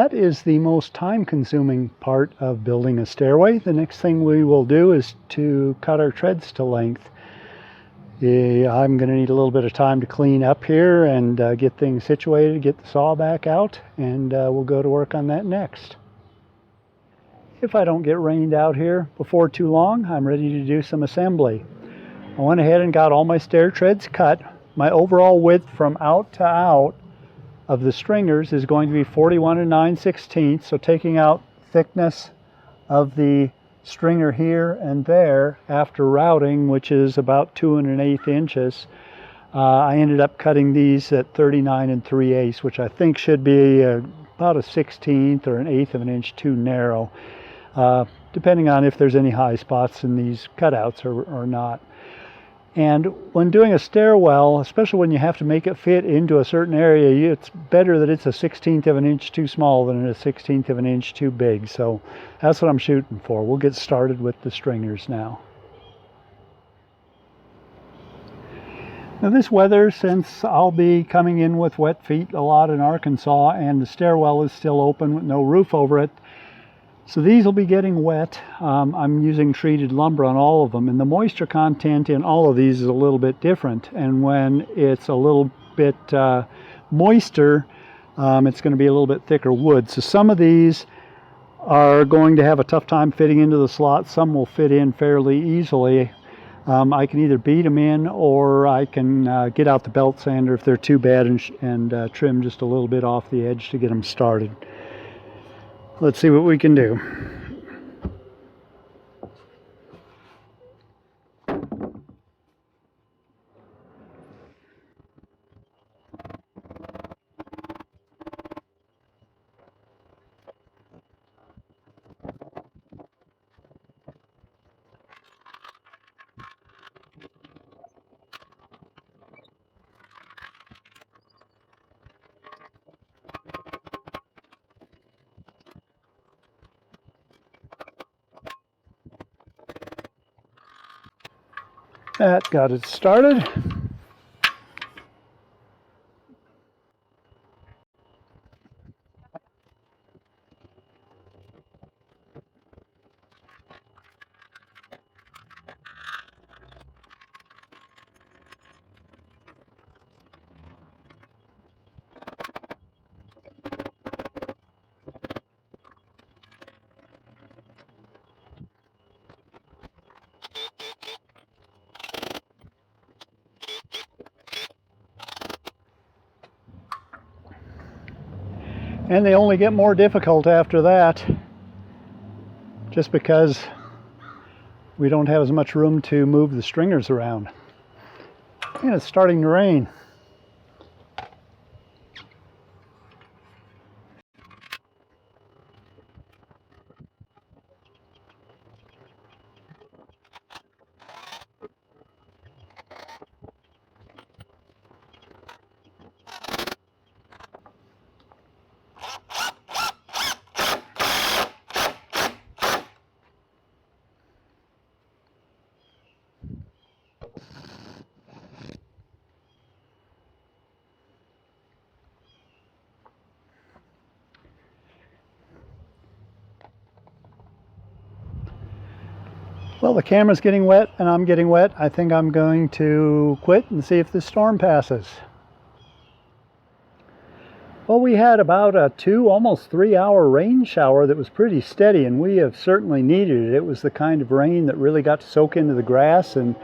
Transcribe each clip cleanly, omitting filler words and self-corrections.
that is the most time-consuming part of building a stairway. The next thing we will do is to cut our treads to length. I'm going to need a little bit of time to clean up here and get things situated, get the saw back out, and we'll go to work on that next. If I don't get rained out here before too long, I'm ready to do some assembly. I went ahead and got all my stair treads cut. My overall width from out to out of the stringers is going to be 41 9/16, so taking out thickness of the stringer here and there after routing, which is about 2 1/8 inches, I ended up cutting these at 39 3/8, which I think should be about a 1/16 or an 1/8 of an inch too narrow, depending on if there's any high spots in these cutouts or not. And when doing a stairwell, especially when you have to make it fit into a certain area, it's better that it's a 1/16 of an inch too small than a 1/16 of an inch too big. So that's what I'm shooting for. We'll get started with the stringers now. Now this weather, since I'll be coming in with wet feet a lot in Arkansas and the stairwell is still open with no roof over it, so these will be getting wet. I'm using treated lumber on all of them, and the moisture content in all of these is a little bit different. And when it's a little bit moister, it's going to be a little bit thicker wood. So some of these are going to have a tough time fitting into the slot. Some will fit in fairly easily. I can either beat them in, or I can get out the belt sander if they're too bad and trim just a little bit off the edge to get them started. Let's see what we can do. That got it started. And they only get more difficult after that, just because we don't have as much room to move the stringers around. And it's starting to rain. Well, the camera's getting wet and I'm getting wet. I think I'm going to quit and see if this storm passes. Well, we had about a 2, almost 3-hour rain shower that was pretty steady, and we have certainly needed it. It was the kind of rain that really got to soak into the grass, and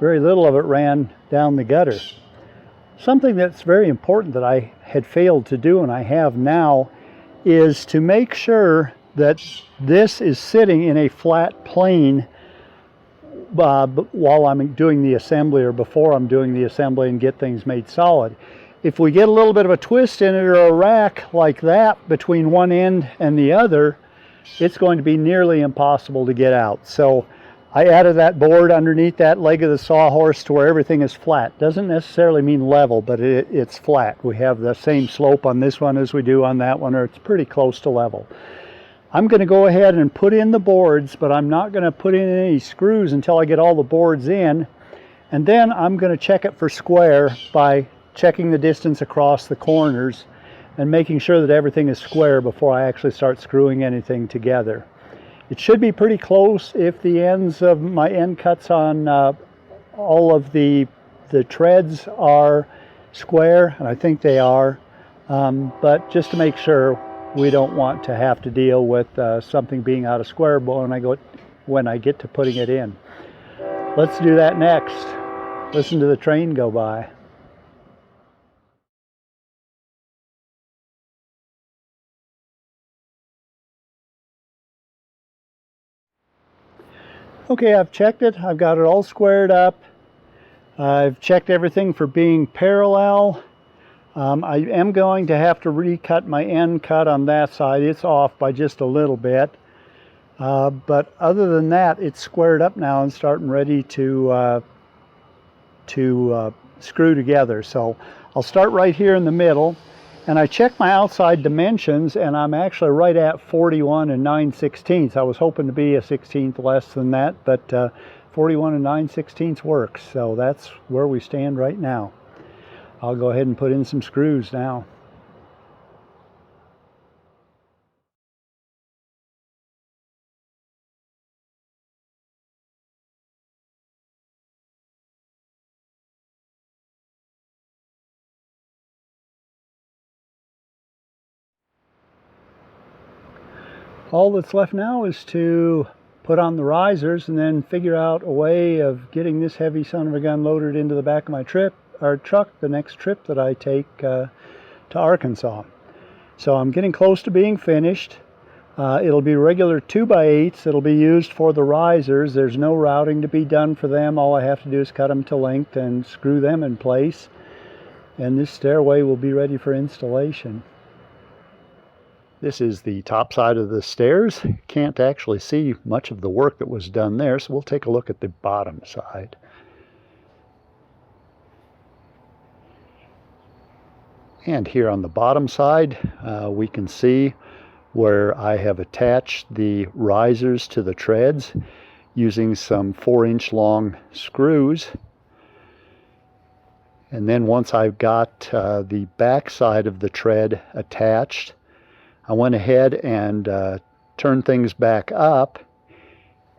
very little of it ran down the gutter. Something that's very important that I had failed to do, and I have now, is to make sure that this is sitting in a flat plane while I'm doing the assembly, or before I'm doing the assembly, and get things made solid. If we get a little bit of a twist in it or a rack like that between one end and the other, it's going to be nearly impossible to get out. So I added that board underneath that leg of the sawhorse to where everything is flat. Doesn't necessarily mean level, but it's flat. We have the same slope on this one as we do on that one, or it's pretty close to level. I'm going to go ahead and put in the boards, but I'm not going to put in any screws until I get all the boards in. And then I'm going to check it for square by checking the distance across the corners. and making sure that everything is square before I actually start screwing anything together. It should be pretty close if the ends of my end cuts on all of the treads are square, and I think they are, but just to make sure, we don't want to have to deal with something being out of square when I get to putting it in. Let's do that next. Listen to the train go by. Okay, I've checked it. I've got it all squared up. I've checked everything for being parallel. I am going to have to recut my end cut on that side. It's off by just a little bit. But other than that, it's squared up now and starting ready to screw together. So I'll start right here in the middle. And I checked my outside dimensions, and I'm actually right at 41 and 9/16. I was hoping to be a 16th less than that, but 41 and 9/16 works. So that's where we stand right now. I'll go ahead and put in some screws now. All that's left now is to put on the risers and then figure out a way of getting this heavy son of a gun loaded into the back of my truck the next trip that I take to Arkansas. So I'm getting close to being finished. It'll be regular 2x8s. It'll be used for the risers. There's no routing to be done for them. All I have to do is cut them to length and screw them in place. And this stairway will be ready for installation. This is the top side of the stairs. Can't actually see much of the work that was done there, so we'll take a look at the bottom side. And here on the bottom side, we can see where I have attached the risers to the treads using some 4-inch long screws. And then once I've got the back side of the tread attached, I went ahead and turned things back up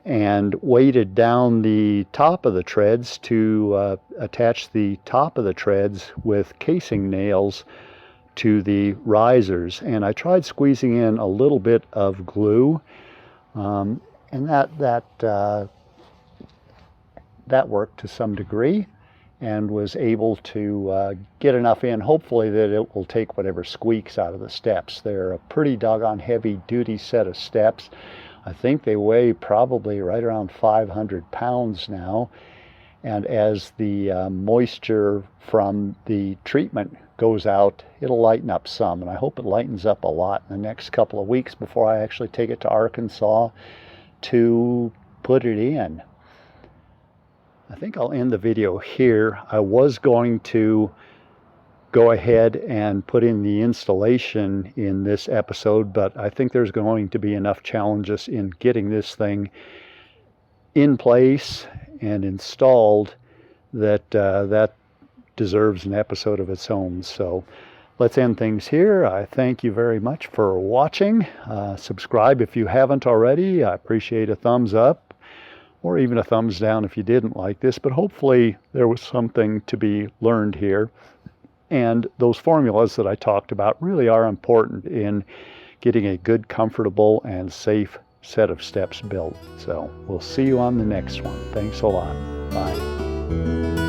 and weighted down the top of the treads to attach the top of the treads with casing nails to the risers. And I tried squeezing in a little bit of glue, and that worked to some degree, and was able to get enough in, hopefully, that it will take whatever squeaks out of the steps. They're a pretty doggone heavy duty set of steps. I think they weigh probably right around 500 pounds now. And as the moisture from the treatment goes out, it'll lighten up some. And I hope it lightens up a lot in the next couple of weeks before I actually take it to Arkansas to put it in. I think I'll end the video here. I was going to go ahead and put in the installation in this episode, but I think there's going to be enough challenges in getting this thing in place and installed that that deserves an episode of its own. So let's end things here. I thank you very much for watching. Subscribe if you haven't already. I appreciate a thumbs up, or even a thumbs down if you didn't like this, but hopefully there was something to be learned here. And those formulas that I talked about really are important in getting a good, comfortable, and safe set of steps built. So we'll see you on the next one. Thanks a lot. Bye.